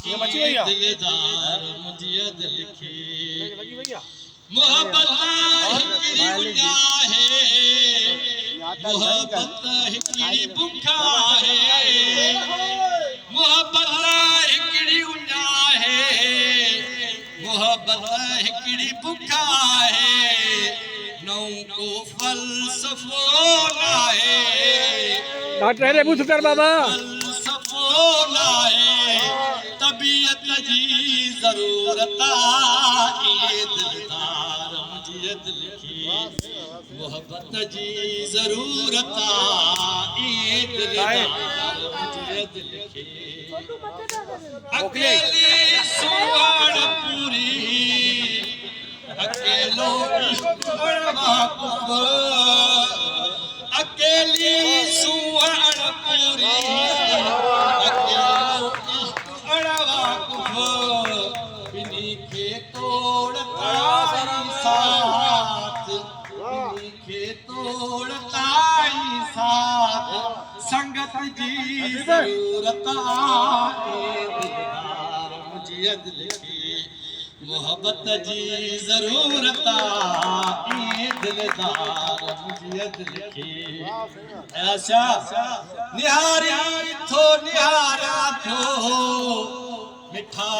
दिलदार मुझे दिल खे मोहब्बत हिकिड़ी गुंजा है मोहब्बत हिकिड़ी बुखा है मोहब्बत हिकिड़ी गुंजा है मोहब्बत हिकिड़ी बुखा है नौ को फलसफो लाए डॉक्टर है पूछ कर बाबा फलसफो लाए तबीयत जी जरूरत आहे दिलदार मुझे दिल खे मोहब्बत जी जरूरत आहे दिलदार मुझे दिल खे अकेली सुवण पूरी अकेलो इश्क वाक़ुफ़ अकेली सुवण पूरी अकेलो इश्क वाक़ुफ़ बिनी खे तोड़ता साथ बिनी खे तोड़ता साथ संगत जी जरूरत आहे दिलदार मुझे दिल खे मोहब्बत जी जरूरत आहे दिलदार मुझे दिल खे ऐसा निहारिया थो निहारिया थो मिठा